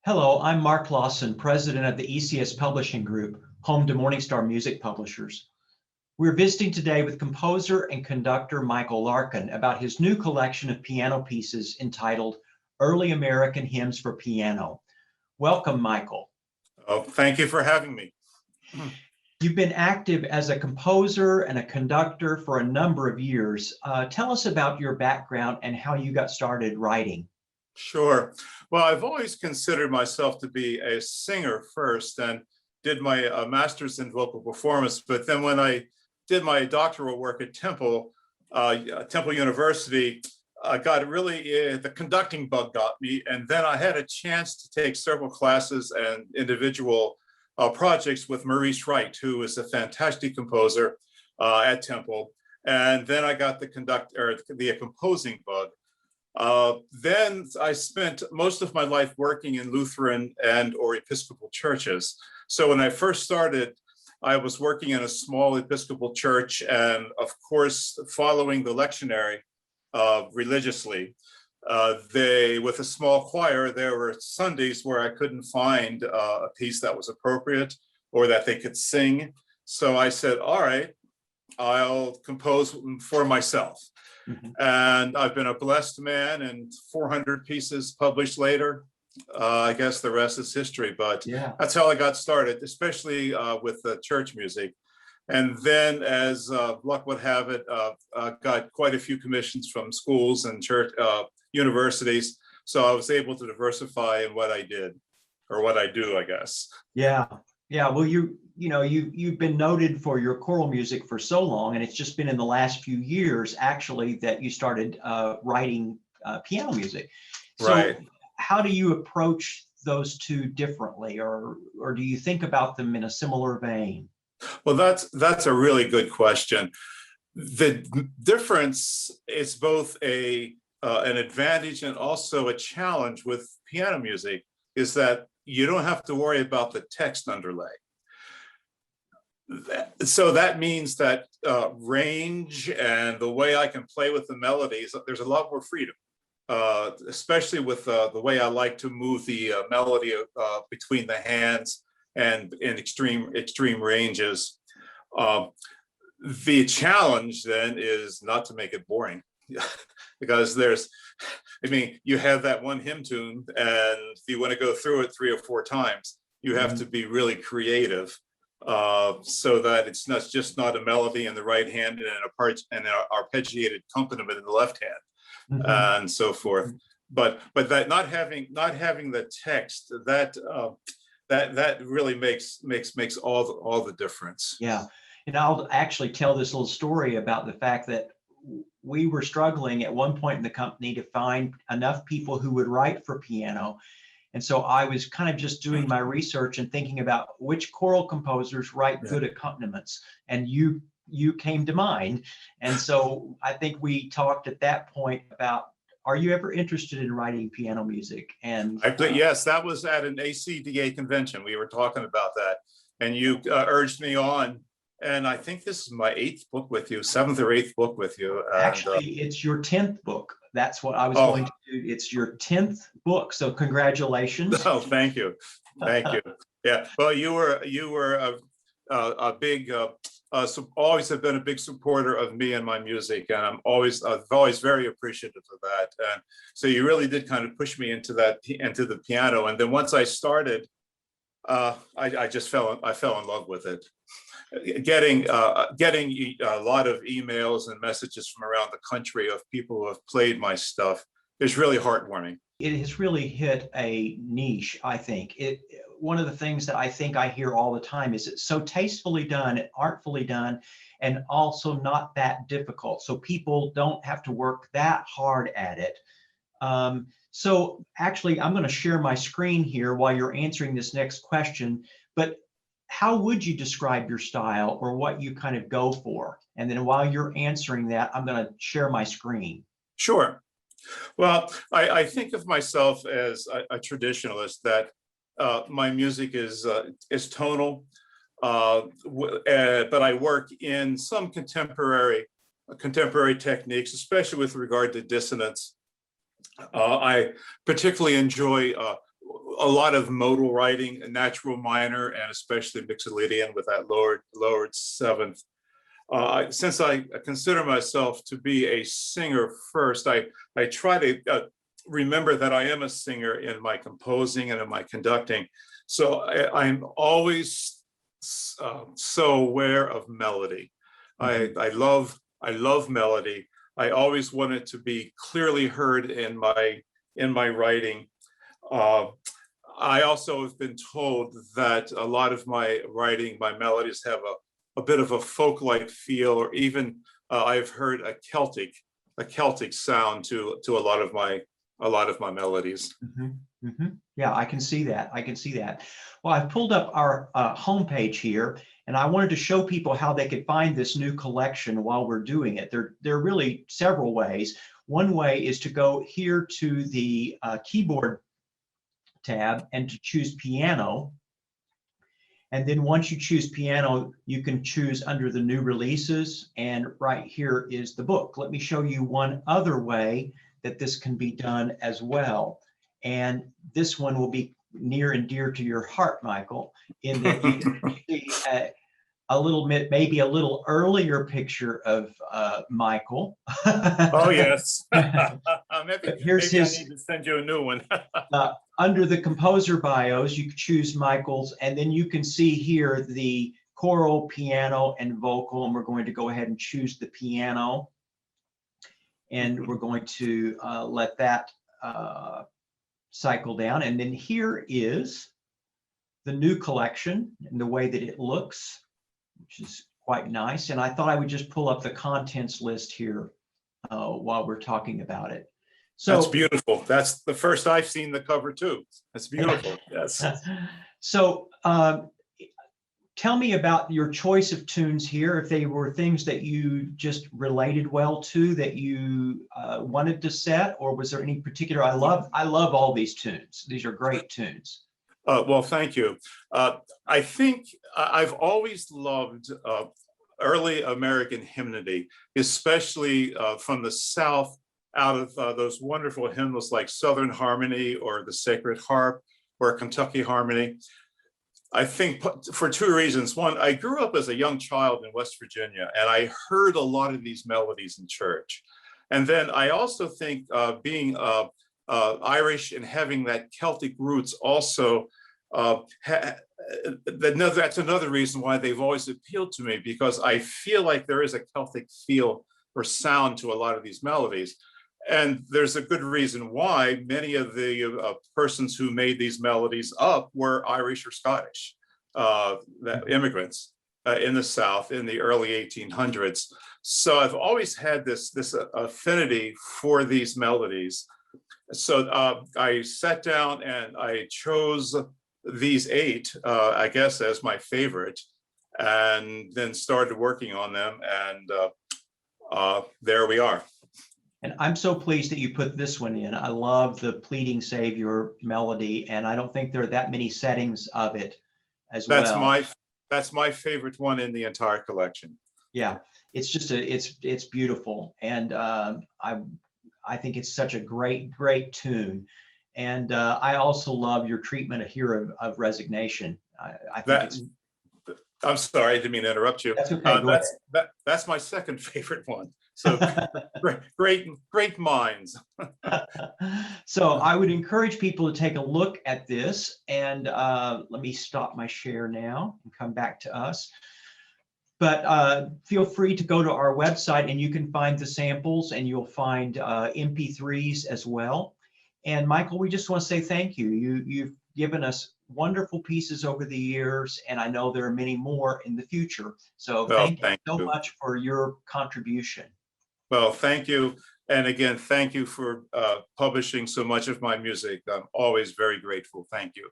Hello, I'm Mark Lawson, president of the ECS Publishing Group, home to MorningStar Music Publishers. We're visiting today with composer and conductor Michael Larkin about his new collection of piano pieces entitled Early American Hymns for Piano. Welcome, Michael. Oh, thank you for having me. You've been active as a composer and a conductor for a number of years. Tell us about your background and how you got started writing. Sure. Well, I've always considered myself to be a singer first and did my master's in vocal performance. But then when I did my doctoral work at Temple University, I got really, the conducting bug got me. And then I had a chance to take several classes and individual projects with Maurice Wright, who is a fantastic composer at Temple. And then I got the composing bug. Then I spent most of my life working in Lutheran and or Episcopal churches. So when I first started, I was working in a small Episcopal church and of course, following the lectionary religiously. With a small choir, there were Sundays where I couldn't find a piece that was appropriate or that they could sing. So I said, all right, I'll compose for myself. Mm-hmm. And I've been a blessed man, and 400 pieces published later. I guess the rest is history, but yeah, that's how I got started, especially with church music. And then as luck would have it, got quite a few commissions from schools and church universities. So I was able to diversify in what I did, or what I do, I guess. Yeah. Yeah, well, you've been noted for your choral music for so long, and it's just been in the last few years, actually, that you started writing piano music. So right. How do you approach those two differently, or do you think about them in a similar vein? Well, that's a really good question. The difference is both an advantage and also a challenge with piano music is that you don't have to worry about the text underlay. So that means that range and the way I can play with the melodies, there's a lot more freedom, especially with the way I like to move the melody between the hands and in extreme ranges. The challenge then is not to make it boring. Because you have that one hymn tune, and if you want to go through it 3 or 4 times, you have to be really creative so that it's not a melody in the right hand and an arpeggiated accompaniment in the left hand, and so forth. But that not having the text, that really makes all the difference. Yeah, and I'll actually tell this little story about the fact that we were struggling at one point in the company to find enough people who would write for piano. And so I was kind of just doing my research and thinking about which choral composers write good accompaniments. And you came to mind. And so I think we talked at that point about, are you ever interested in writing piano music? And yes, that was at an ACDA convention. We were talking about that. And you urged me on. And I think this is my 8th book with you, 7th or 8th book with you. And, actually, it's your 10th book. That's what I was going to do. It's your 10th book. So congratulations. Oh, thank you. Thank you. Yeah. Well, you were a big, always have been a big supporter of me and my music. And I'm always very appreciative of that. And so you really did kind of push me into the piano. And then once I started, I fell in love with it. Getting a lot of emails and messages from around the country of people who have played my stuff is really heartwarming. It has really hit a niche, I think. One of the things that I think I hear all the time is it's so tastefully done, artfully done, and also not that difficult. So people don't have to work that hard at it. So actually, I'm going to share my screen here while you're answering this next question. But how would you describe your style or what you kind of go for? And then while you're answering that, I'm going to share my screen. Sure. Well, I think of myself as a traditionalist, that my music is tonal, but I work in some contemporary techniques, especially with regard to dissonance. I particularly enjoy a lot of modal writing, natural minor, and especially Mixolydian with that lowered seventh. Since I consider myself to be a singer first, I try to remember that I am a singer in my composing and in my conducting. So I'm always so aware of melody. Mm-hmm. I love melody. I always want it to be clearly heard in my writing. I also have been told that a lot of my writing, my melodies have a bit of a folk-like feel, or even I've heard a Celtic sound to a lot of my melodies. Mm-hmm. Mm-hmm. Yeah, I can see that. I can see that. Well, I've pulled up our homepage here, and I wanted to show people how they could find this new collection while we're doing it. There are really several ways. One way is to go here to the keyboard tab and to choose piano. And then once you choose piano, you can choose under the new releases, and right here is the book. Let me show you one other way that this can be done as well. And this one will be near and dear to your heart, Michael, in that you can see a little bit, maybe a little earlier picture of Michael. Oh, yes. Here's maybe I his, need to send you a new one. under the composer bios, you can choose Michael's, and then you can see here the choral, piano, and vocal, and we're going to go ahead and choose the piano. And we're going to let that cycle down. And then here is the new collection and the way that it looks, which is quite nice. And I thought I would just pull up the contents list here while we're talking about it. So that's beautiful. That's the first I've seen the cover too. That's beautiful. Yes. So tell me about your choice of tunes here. If they were things that you just related well to, that you wanted to set, or was there any particular? I love all these tunes. These are great tunes. Well, thank you. I think I've always loved early American hymnody, especially from the South, out of those wonderful hymnals like Southern Harmony or the Sacred Harp or Kentucky Harmony. I think for two reasons. One, I grew up as a young child in West Virginia, and I heard a lot of these melodies in church. And then I also think being Irish and having that Celtic roots also, that's another reason why they've always appealed to me, because I feel like there is a Celtic feel or sound to a lot of these melodies. And there's a good reason why. Many of the persons who made these melodies up were Irish or Scottish immigrants in the South in the early 1800s. So I've always had this affinity for these melodies. So I sat down and I chose these 8, I guess, as my favorite, and then started working on them. And there we are. And I'm so pleased that you put this one in. I love the Pleading Savior melody, and I don't think there are that many settings of it as well. That's my favorite one in the entire collection. Yeah, it's just it's beautiful, and I think it's such a great tune. And I also love your treatment here of resignation. I think I'm sorry, I didn't mean to interrupt you. That's okay. That's my second favorite one. So great minds. So I would encourage people to take a look at this, and let me stop my share now and come back to us. But feel free to go to our website, and you can find the samples, and you'll find MP3s as well. And Michael, we just want to say thank you. You've given us wonderful pieces over the years, and I know there are many more in the future. So thank you so much for your contribution. Well, thank you. And again, thank you for publishing so much of my music. I'm always very grateful. Thank you.